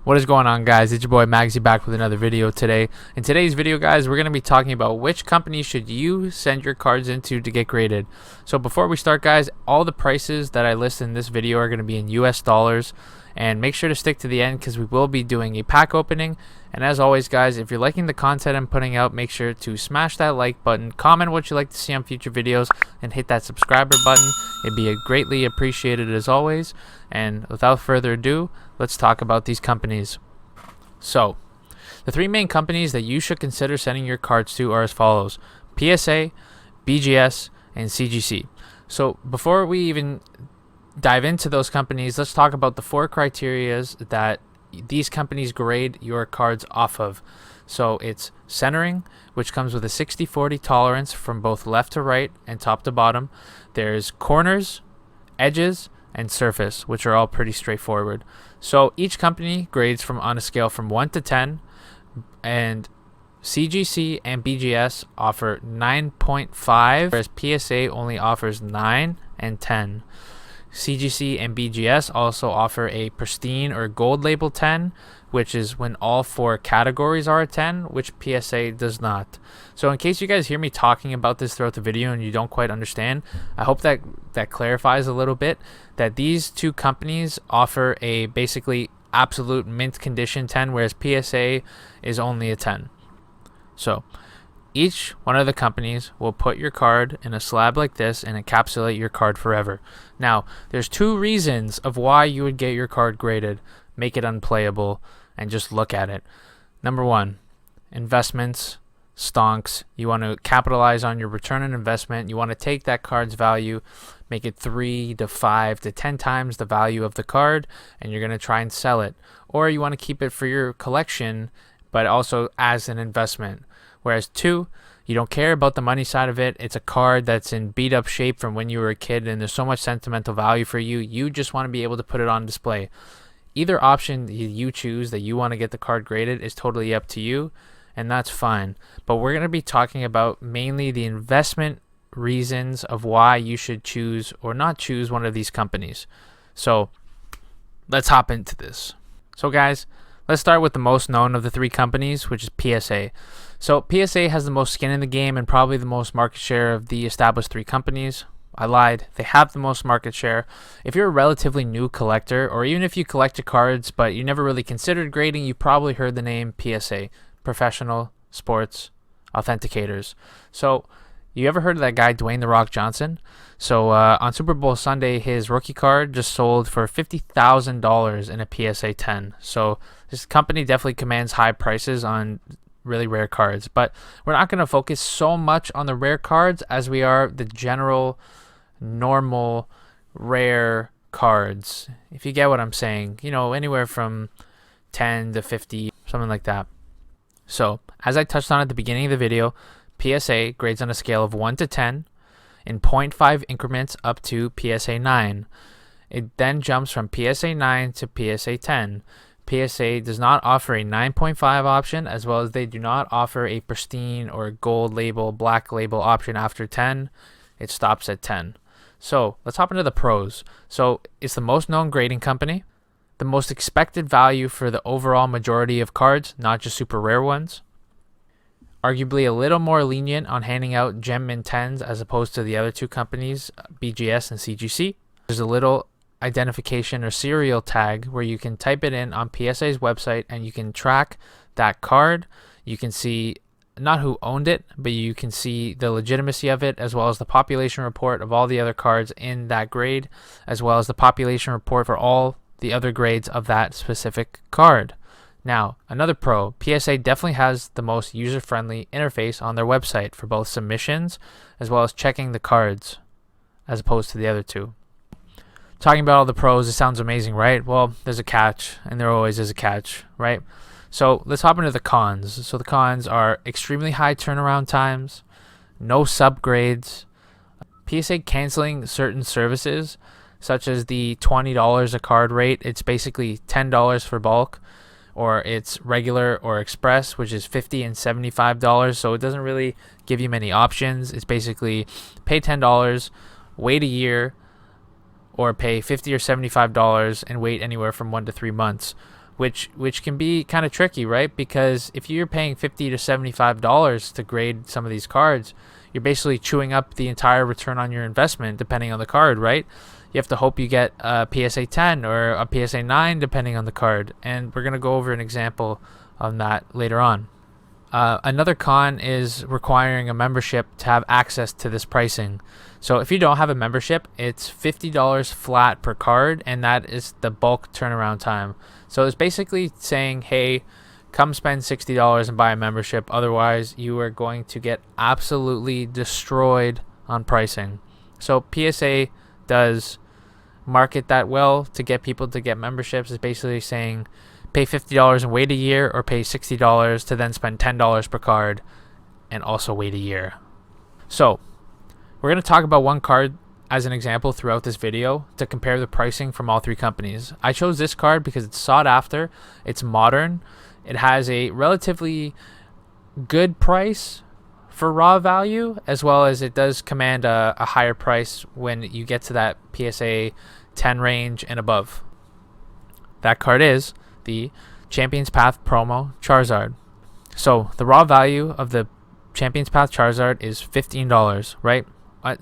What is going on, guys? It's your boy Magsy back with another video today. In today's video, guys, we're going to be talking about which company should you send your cards into to get graded. So before we start, guys, all the prices that I list in this video are going to be in US dollars, and make sure to stick to the end because we will be doing a pack opening. And as always, guys, if you're liking the content I'm putting out, make sure to smash that like button, comment what you'd like to see on future videos, and hit that subscriber button. It'd be greatly appreciated as always. And without further ado, let's talk about these companies. So, the three main companies that you should consider sending your cards to are as follows: PSA, BGS, and CGC. So, before we even dive into those companies, let's talk about the four criterias that these companies grade your cards off of. So, it's centering, which comes with a 60-40 tolerance from both left to right and top to bottom. There's corners, edges, and surface, which are all pretty straightforward. So each company grades on a scale from 1 to 10, and CGC and BGS offer 9.5, whereas PSA only offers 9 and 10. CGC and BGS also offer a pristine or gold label 10, which is when all four categories are a 10, which PSA does not. So in case you guys hear me talking about this throughout the video and you don't quite understand, I hope that clarifies a little bit that these two companies offer a basically absolute mint condition 10, whereas PSA is only a 10. So each one of the companies will put your card in a slab like this and encapsulate your card forever. Now, there's two reasons of why you would get your card graded, make it unplayable, and just look at it. Number one, investments, stonks. You want to capitalize on your return on investment. You want to take that card's value, make it 3 to 5 to 10 times the value of the card, and you're going to try and sell it. Or you want to keep it for your collection, but also as an investment. Whereas two, you don't care about the money side of it. It's a card that's in beat up shape from when you were a kid, and there's so much sentimental value for you. You just want to be able to put it on display. Either option you choose that you want to get the card graded is totally up to you, and that's fine. But we're going to be talking about mainly the investment reasons of why you should choose or not choose one of these companies. So let's hop into this. So guys, let's start with the most known of the three companies, which is PSA. So PSA has the most skin in the game and probably the most market share of the established three companies. I lied. They have the most market share. If you're a relatively new collector, or even if you collected cards but you never really considered grading, you probably heard the name PSA, Professional Sports Authenticators. So you ever heard of that guy, Dwayne "The Rock" Johnson? So on Super Bowl Sunday, his rookie card just sold for $50,000 in a PSA 10. So this company definitely commands high prices on really rare cards. But we're not going to focus so much on the rare cards as we are the general, normal, rare cards. If you get what I'm saying, you know, anywhere from 10 to 50, something like that. So as I touched on at the beginning of the video, PSA grades on a scale of 1 to 10 in 0.5 increments up to PSA 9. It then jumps from PSA 9 to PSA 10. PSA does not offer a 9.5 option, as well as they do not offer a pristine or gold label, black label option after 10. It stops at 10. So let's hop into the pros. So it's the most known grading company, the most expected value for the overall majority of cards, not just super rare ones. Arguably a little more lenient on handing out gem mint 10s as opposed to the other two companies, BGS and CGC. There's a little identification or serial tag where you can type it in on PSA's website and you can track that card. You can see not who owned it, but you can see the legitimacy of it, as well as the population report of all the other cards in that grade, as well as the population report for all the other grades of that specific card. Now, another pro, PSA definitely has the most user-friendly interface on their website for both submissions as well as checking the cards, as opposed to the other two. Talking about all the pros, it sounds amazing, right? Well, there's a catch, and there always is a catch, right? So let's hop into the cons. So the cons are extremely high turnaround times, no subgrades, PSA canceling certain services, such as the $20 a card rate. It's basically $10 for bulk, or it's regular or express, which is $50 and $75. So it doesn't really give you many options. It's basically pay $10, wait a year, or pay $50 or $75 and wait anywhere from 1 to 3 months. which can be kind of tricky, right? Because if you're paying $50 to $75 to grade some of these cards, you're basically chewing up the entire return on your investment depending on the card, right? You have to hope you get a PSA 10 or a PSA 9 depending on the card, and we're going to go over an example on that later on. Another con is requiring a membership to have access to this pricing. So if you don't have a membership, it's $50 flat per card, and that is the bulk turnaround time. So it's basically saying, hey, come spend $60 and buy a membership. Otherwise, you are going to get absolutely destroyed on pricing. So PSA does market that well to get people to get memberships. It's basically saying, pay $50 and wait a year, or pay $60 to then spend $10 per card and also wait a year. So we're going to talk about one card as an example throughout this video to compare the pricing from all three companies. I chose this card because it's sought after, it's modern, it has a relatively good price for raw value, as well as it does command a higher price when you get to that PSA 10 range and above. That card is the Champions Path Promo Charizard. So the raw value of the Champions Path Charizard is $15, right?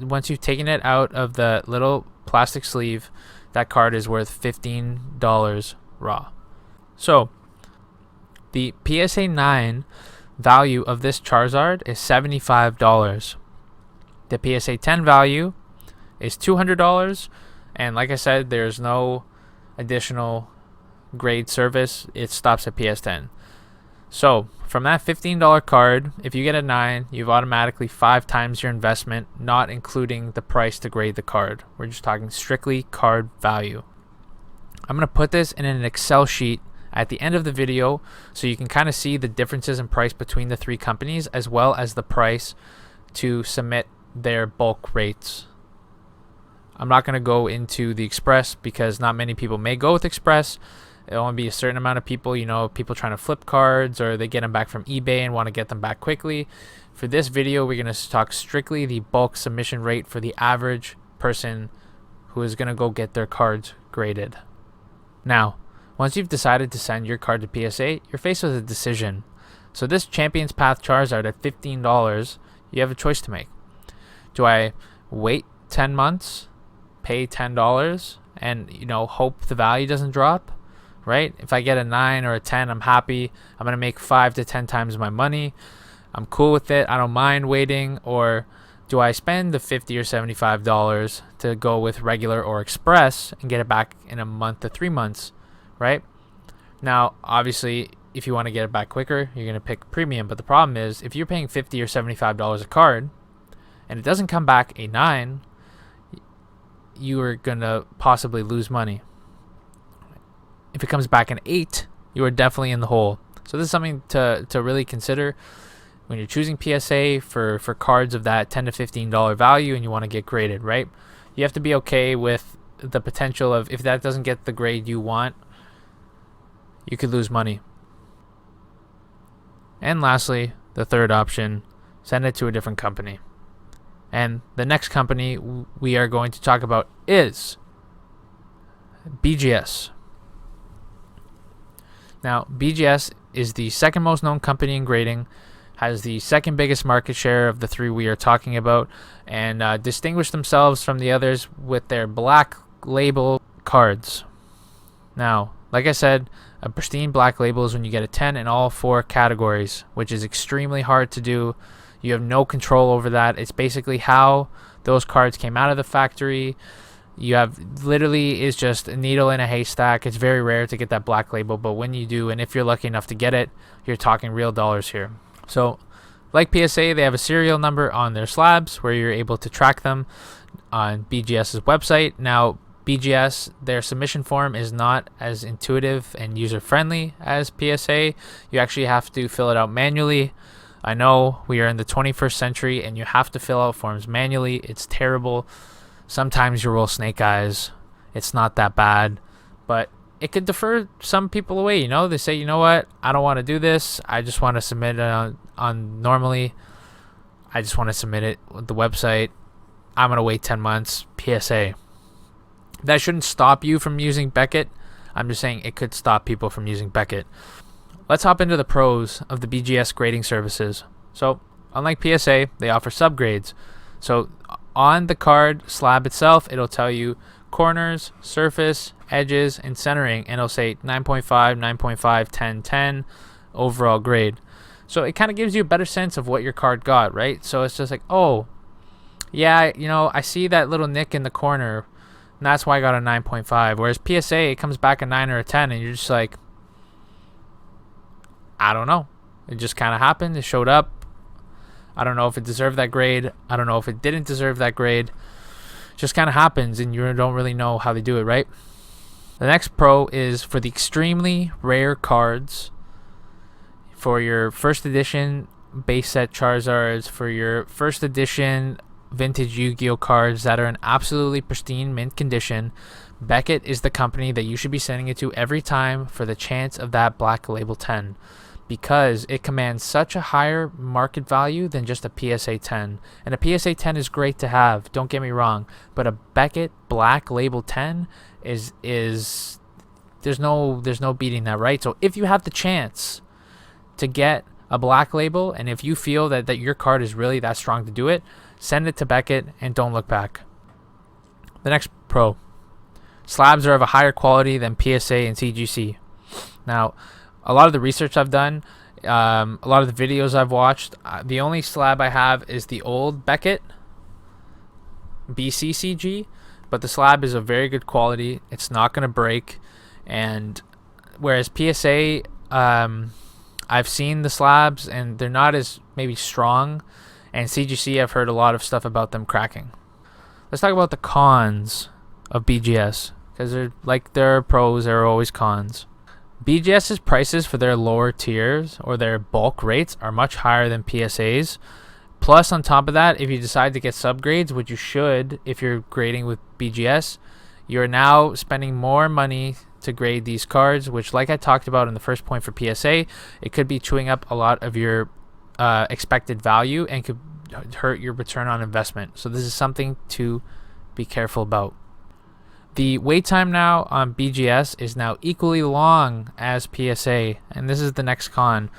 Once you've taken it out of the little plastic sleeve, that card is worth $15 raw. So the PSA 9 value of this Charizard is $75. The PSA 10 value is $200, and like I said, there's no additional grade service. It stops at PS 10. So from that $15 card, if you get a 9, you've automatically 5 times your investment, not including the price to grade the card. We're just talking strictly card value. I'm going to put this in an Excel sheet at the end of the video so you can kind of see the differences in price between the three companies, as well as the price to submit their bulk rates. I'm not going to go into the Express because not many people may go with Express. It'll only be a certain amount of people, people trying to flip cards, or they get them back from eBay and want to get them back quickly. For this video, we're going to talk strictly the bulk submission rate for the average person who is going to go get their cards graded. Now, once you've decided to send your card to PSA, you're faced with a decision. So this Champions Path Charizard at $15, you have a choice to make. Do I wait 10 months, pay $10, and hope the value doesn't drop? Right? If I get a 9 or a 10, I'm happy. I'm going to make 5 to 10 times my money. I'm cool with it. I don't mind waiting. Or do I spend the $50 or $75 to go with regular or Express and get it back in a month to 3 months? Right? Now, obviously, if you want to get it back quicker, you're going to pick premium. But the problem is, if you're paying $50 or $75 a card and it doesn't come back a 9, you are going to possibly lose money. If it comes back an 8, you are definitely in the hole. So this is something to really consider when you're choosing PSA for cards of that $10 to $15 value and you want to get graded, right? You have to be okay with the potential of, if that doesn't get the grade you want, you could lose money. And lastly, the third option, send it to a different company. And the next company we are going to talk about is BGS. Now, BGS is the second most known company in grading, has the second biggest market share of the three we are talking about, and distinguish themselves from the others with their black label cards. Now, like I said, a pristine black label is when you get a 10 in all 4 categories, which is extremely hard to do. You have no control over that. It's basically how those cards came out of the factory. You have literally is just a needle in a haystack. It's very rare to get that black label, but when you do, and if you're lucky enough to get it, you're talking real dollars here. So like PSA, they have a serial number on their slabs where you're able to track them on BGS's website. Now, BGS, their submission form is not as intuitive and user-friendly as PSA. You actually have to fill it out manually. I know we are in the 21st century and you have to fill out forms manually. It's terrible. Sometimes you roll snake eyes. It's not that bad, but it could defer some people away. They say, you know what? I don't want to do this. I just want to submit it on normally. I just want to submit it with the website. I'm going to wait 10 months. PSA. That shouldn't stop you from using Beckett. I'm just saying it could stop people from using Beckett. Let's hop into the pros of the BGS grading services. So unlike PSA, they offer subgrades. So on the card slab itself, it'll tell you corners, surface, edges, and centering, and it'll say 9.5, 9.5, 10, 10 overall grade. So it kind of gives you a better sense of what your card got, right? So it's just like, oh, yeah, you know, I see that little nick in the corner, and that's why I got a 9.5. Whereas PSA, it comes back a 9 or a 10, and you're just like, I don't know. It just kind of happened. It showed up. I don't know if it deserved that grade. I don't know if it didn't deserve that grade. It just kind of happens, and you don't really know how they do it, right? The next pro is for the extremely rare cards, for your first edition base set Charizards, for your first edition vintage Yu-Gi-Oh cards that are in absolutely pristine mint condition. Beckett is the company that you should be sending it to every time for the chance of that Black Label 10, because it commands such a higher market value than just a PSA 10. And a PSA 10 is great to have, don't get me wrong, but a Beckett Black Label 10 is there's no beating that, right? So if you have the chance to get a Black Label, and if you feel that your card is really that strong to do it, send it to Beckett and don't look back. The next pro. Slabs are of a higher quality than PSA and CGC. Now, a lot of the research I've done, a lot of the videos I've watched, the only slab I have is the old Beckett BCCG, but the slab is of very good quality. It's not going to break. And whereas PSA, I've seen the slabs and they're not as maybe strong, and CGC, I've heard a lot of stuff about them cracking. Let's talk about the cons of BGS, because there are pros, there are always cons. BGS's prices for their lower tiers or their bulk rates are much higher than PSA's. Plus, on top of that, if you decide to get subgrades, which you should if you're grading with BGS, you're now spending more money to grade these cards, which, like I talked about in the first point for PSA, it could be chewing up a lot of your expected value and could hurt your return on investment. So this is something to be careful about. The wait time now on BGS is now equally long as PSA, and this is the next con.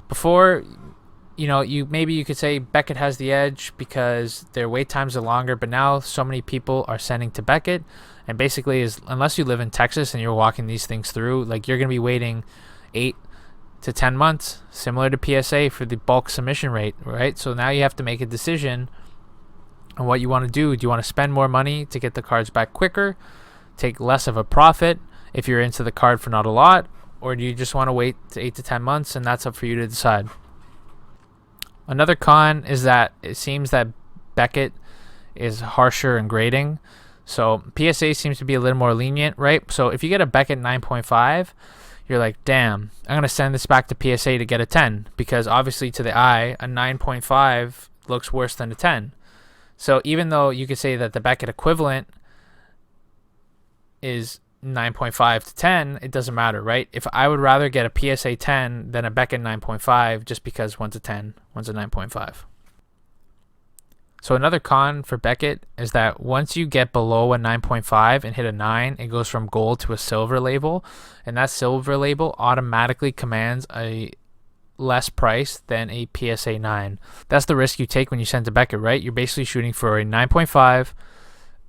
Before, maybe you could say Beckett has the edge because their wait times are longer, but now so many people are sending to Beckett, and basically, unless you live in Texas and you're walking these things through, like, you're going to be waiting 8 to 10 months, similar to PSA for the bulk submission rate, right? So now you have to make a decision on what you want to do. Do you want to spend more money to get the cards back quicker, take less of a profit if you're into the card for not a lot, or do you just want to wait 8 to 10 months, and that's up for you to decide. Another con is that it seems that Beckett is harsher in grading. So PSA seems to be a little more lenient, right? So if you get a Beckett 9.5, you're like, damn, I'm going to send this back to PSA to get a 10, because obviously to the eye, a 9.5 looks worse than a 10. So even though you could say that the Beckett equivalent is 9.5 to 10, it doesn't matter, right? If I would rather get a PSA 10 than a Beckett 9.5, just because one's a 10, one's a 9.5. So another con for Beckett is that once you get below a 9.5 and hit a 9, it goes from gold to a silver label, and that silver label automatically commands a less price than a PSA 9. That's the risk you take when you send to Beckett, right? You're basically shooting for a 9.5,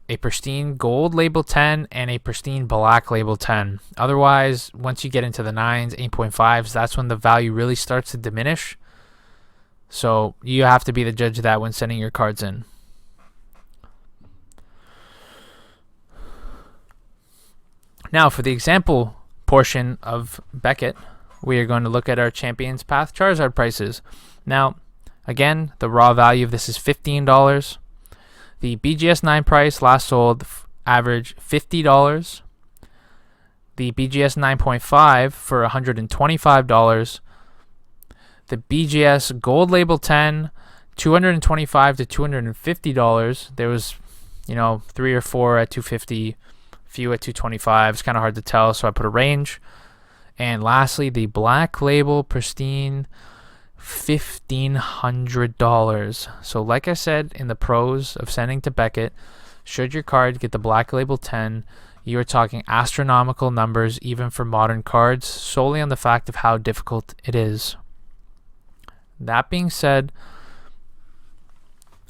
a pristine gold label 10, and a pristine black label 10. Otherwise, once you get into the 9s, 8.5s, that's when the value really starts to diminish. So you have to be the judge of that when sending your cards in. Now, for the example portion of Beckett, we are going to look at our Champions Path Charizard prices. Now, again, the raw value of this is $15. The BGS 9 price last sold average $50. The BGS 9.5 for $125. The BGS Gold Label 10, $225 to $250. There was, 3 or 4 at $250, few at $225. It's kind of hard to tell, so I put a range. And lastly, the Black Label Pristine, $1,500. So like I said in the pros of sending to Beckett, should your card get the Black Label 10, You are talking astronomical numbers even for modern cards, solely on the fact of how difficult it is. That being said,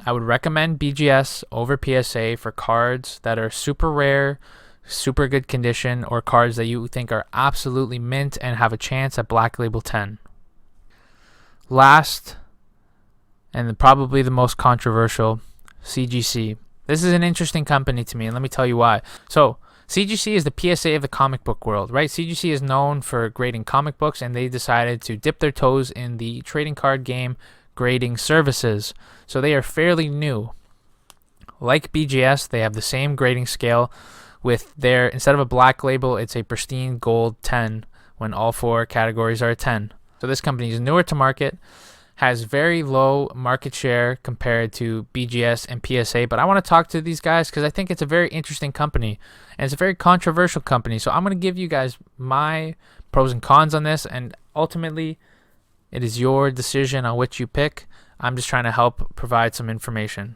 I would recommend BGS over PSA for cards that are super rare, super good condition, or cards that you think are absolutely mint and have a chance at Black Label 10. Last, and probably the most controversial, CGC. This is an interesting company to me, and let me tell you why. So, CGC is the PSA of the comic book world, right? CGC is known for grading comic books, and they decided to dip their toes in the trading card game grading services. So they are fairly new. Like BGS, they have the same grading scale with their, instead of a black label, it's a pristine gold 10 when all 4 categories are a 10. So this company is newer to market, has very low market share compared to BGS and PSA, but I want to talk to these guys because I think it's a very interesting company and it's a very controversial company. So I'm going to give you guys my pros and cons on this, and ultimately it is your decision on which you pick. I'm just trying to help provide some information.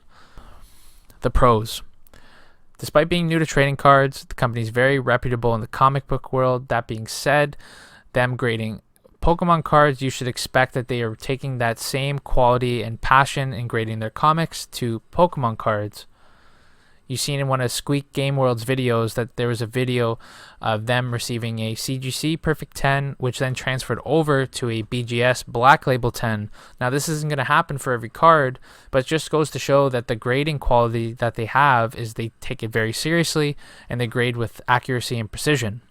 The pros. Despite being new to trading cards, the company is very reputable in the comic book world. That being said, them grading Pokemon cards, you should expect that they are taking that same quality and passion in grading their comics to Pokemon cards. You've seen in one of Squeak Game World's videos that there was a video of them receiving a CGC Perfect 10, which then transferred over to a BGS Black Label 10. Now, this isn't going to happen for every card, but it just goes to show that the grading quality that they have is they take it very seriously and they grade with accuracy and precision.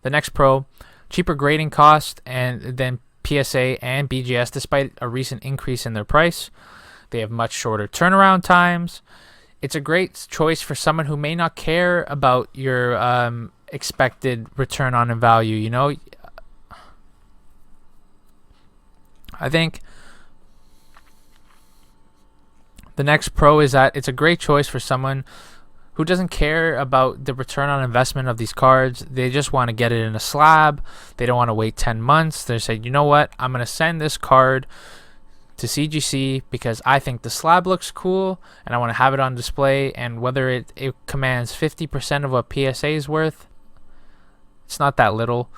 The next pro, cheaper grading cost and than PSA and BGS, despite a recent increase in their price. They have much shorter turnaround times. It's a great choice for someone who may not care about your expected return on value. You know, I think the next pro is that it's a great choice for someone who doesn't care about the return on investment of these cards. They just want to get it in a slab. They don't want to wait 10 months. They say, you know what, I'm going to send this card to CGC because I think the slab looks cool and I want to have it on display, and whether it commands 50% of what PSA is worth, it's not that little,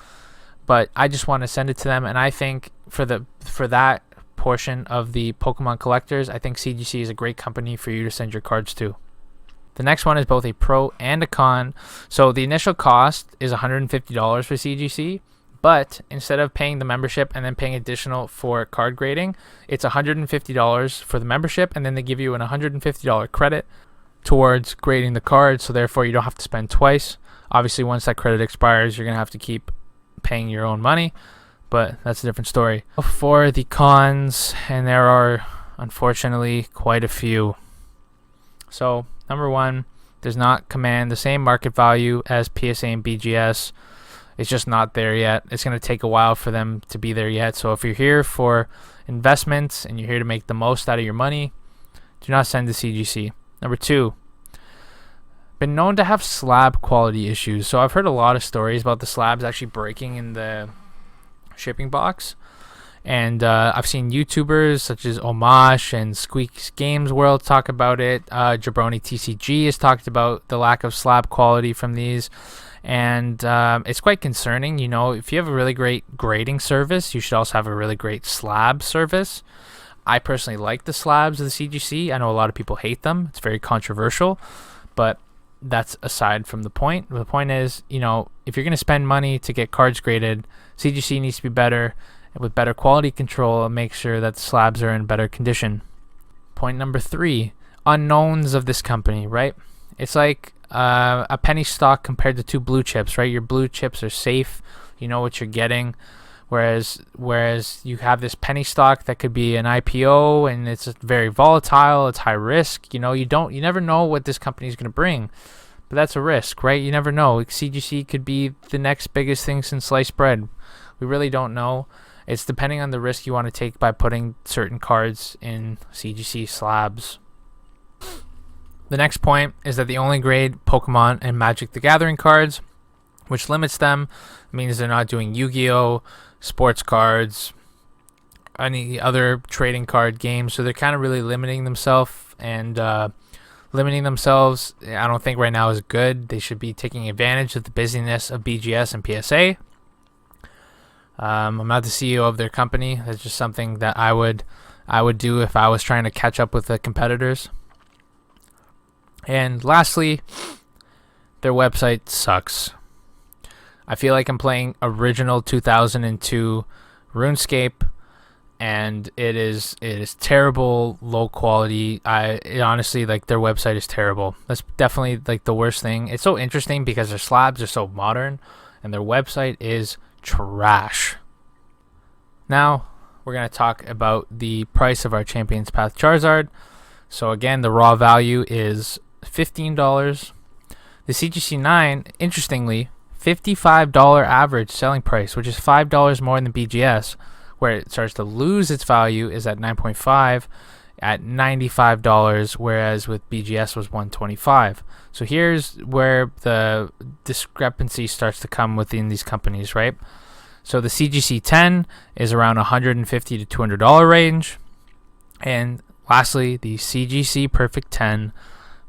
but I just want to send it to them. And I think for that portion of the Pokemon collectors, I think CGC is a great company for you to send your cards to. The next one is both a pro and a con. So the initial cost is $150 for CGC, but instead of paying the membership and then paying additional for card grading, it's $150 for the membership, and then they give you an $150 credit towards grading the cards, so therefore you don't have to spend twice. Obviously, once that credit expires, you're going to have to keep paying your own money, but that's a different story. For the cons, and there are unfortunately quite a few. So, number one, does not command the same market value as PSA and BGS. It's just not there yet. It's going to take a while for them to be there yet. So if you're here for investments and you're here to make the most out of your money, do not send to CGC. Number two, been known to have slab quality issues. So I've heard a lot of stories about the slabs actually breaking in the shipping box. And I've seen YouTubers such as Omash and Squeak's Games World talk about it. Jabroni TCG has talked about the lack of slab quality from these. And it's quite concerning. You know, if you have a really great grading service, you should also have a really great slab service. I personally like the slabs of the CGC. I know a lot of people hate them. It's very controversial, but that's aside from the point. The point is, you know, if you're going to spend money to get cards graded, CGC needs to be better with better quality control and make sure that the slabs are in better condition. Point number three, unknowns of this company, right? It's like a penny stock compared to 2 blue chips, right? Your blue chips are safe, you know what you're getting, whereas you have this penny stock that could be an IPO and it's very volatile, it's high risk. You know, you never know what this company is going to bring, but that's a risk, right? You never know. CGC could be the next biggest thing since sliced bread. We really don't know. It's depending on the risk you want to take by putting certain cards in CGC slabs. The next point is that they only grade Pokemon and Magic the Gathering cards, which limits them. It means they're not doing Yu-Gi-Oh, sports cards, any other trading card games. So they're kind of really limiting themselves. And limiting themselves, I don't think right now is good. They should be taking advantage of the busyness of BGS and PSA. I'm not the CEO of their company. That's just something that I would do if I was trying to catch up with the competitors. And lastly, their website sucks. I feel like I'm playing original 2002 RuneScape, and it is terrible, low quality. Honestly, like, their website is terrible. That's definitely like the worst thing. It's so interesting because their slabs are so modern, and their website is trash. Now we're gonna talk about the price of our Champion's Path Charizard. So again, the raw value is $15. The CGC 9, interestingly, $55 average selling price, which is $5 more than BGS. Where it starts to lose its value is at 9.5 at $95, whereas with BGS was $125. So here's where the discrepancy starts to come within these companies, right? So the CGC 10 is around $150 to $200 range, and lastly, the CGC Perfect 10,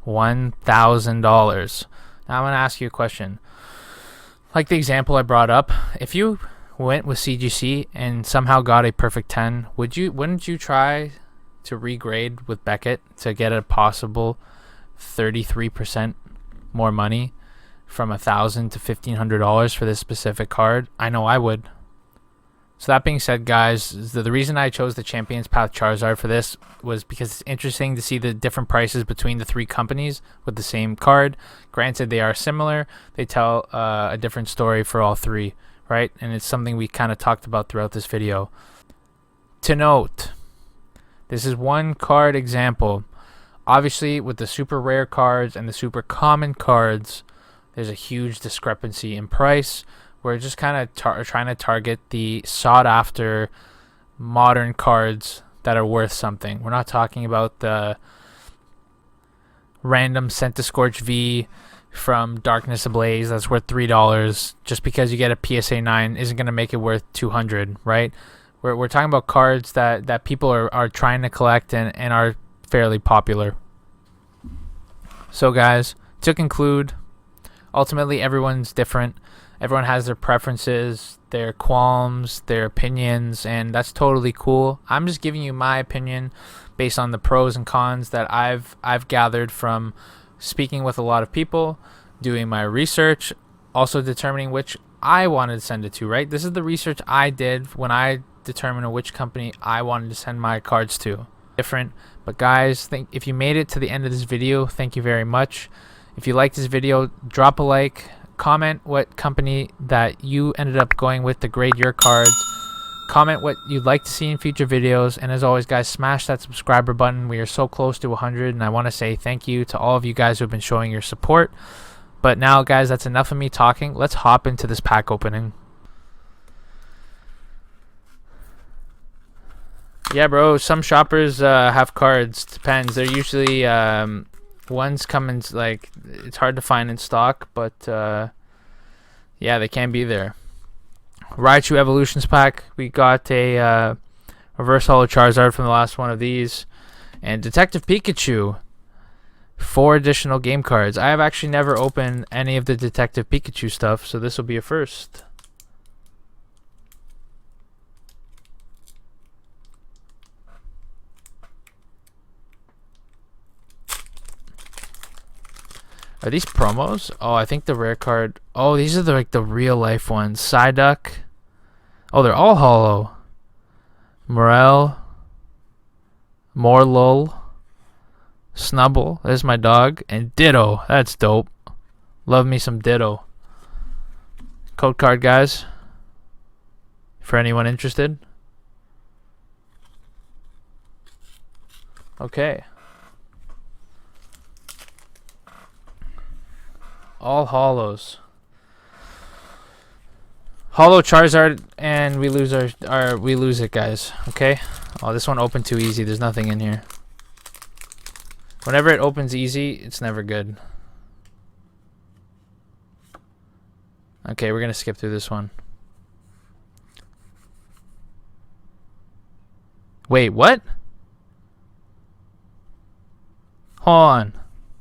$1,000. Now I'm going to ask you a question. Like the example I brought up, if you went with CGC and somehow got a Perfect 10, wouldn't you try to regrade with Beckett to get a possible 33% more money from $1,000 to $1,500 for this specific card? I know I would. So that being said, guys, the reason I chose the Champion's Path Charizard for this was because it's interesting to see the different prices between the three companies with the same card. Granted, they are similar. They tell a different story for all three, right? And it's something we kind of talked about throughout this video. To note, this is one card example. Obviously, with the super rare cards and the super common cards, there's a huge discrepancy in price. We're just kind of trying to target the sought-after modern cards that are worth something. We're not talking about the random Centiscorch V from Darkness Ablaze that's worth $3. Just because you get a PSA 9 isn't going to make it worth $200, right? We're talking about cards that people are trying to collect and are fairly popular. So guys, to conclude, ultimately everyone's different. Everyone has their preferences, their qualms, their opinions, and that's totally cool. I'm just giving you my opinion based on the pros and cons that I've gathered from speaking with a lot of people, doing my research, also determining which I wanted to send it to, right? This is the research I did when I determined which company I wanted to send my cards to. Different, but guys, if you made it to the end of this video, thank you very much. If you liked this video, drop a like. Comment what company that you ended up going with to grade your cards. Comment what you'd like to see in future videos. And as always, guys, smash that subscriber button. We are so close to 100, and I want to say thank you to all of you guys who have been showing your support. But now, guys, that's enough of me talking. Let's hop into this pack opening. Yeah, bro, some shoppers have cards. Depends. They're usually ones come in, like, it's hard to find in stock, but yeah, they can be there. Raichu Evolutions pack, we got a Reverse Holo Charizard from the last one of these, and Detective Pikachu, 4 additional game cards. I have actually never opened any of the Detective Pikachu stuff, so this will be a first. Are these promos? Oh, I think the rare card. Oh, these are like the real life ones. Psyduck. Oh, they're all holo. Morel. Morlul. Snubble. There's my dog. And Ditto. That's dope. Love me some Ditto. Code card, guys. For anyone interested. Okay. All holos. Holo Charizard, and we lose we lose it, guys. Okay. Oh, this one opened too easy. There's nothing in here. Whenever it opens easy, it's never good. Okay, we're gonna skip through this one. Wait, what? Hold on.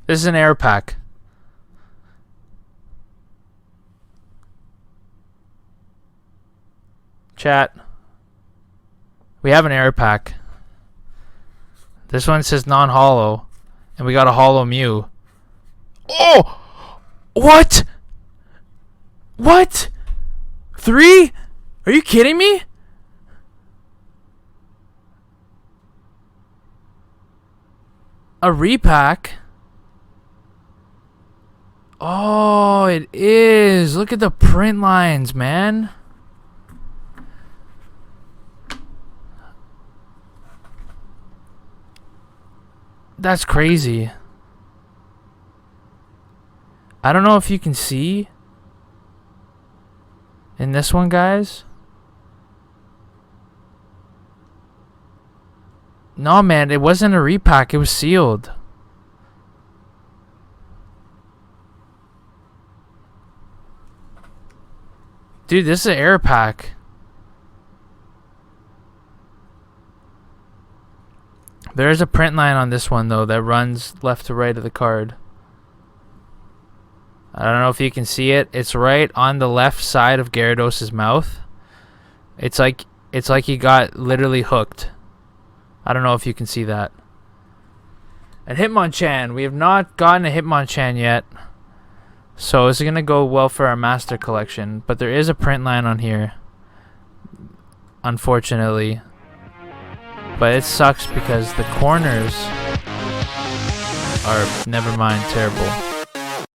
This is an air pack. Chat. We have an air pack. This one says non-hollow. And we got a hollow Mew. Oh! What? What? 3? Are you kidding me? A repack? Oh, it is. Look at the print lines, man. That's crazy. I don't know if you can see in this one, guys. No, man, it wasn't a repack. It was sealed. Dude, this is an air pack. There is a print line on this one, though, that runs left to right of the card. I don't know if you can see it. It's right on the left side of Gyarados' mouth. It's like he got literally hooked. I don't know if you can see that. And Hitmonchan. We have not gotten a Hitmonchan yet. So it's going to go well for our master collection. But there is a print line on here. Unfortunately. But it sucks because the corners are, never mind, terrible.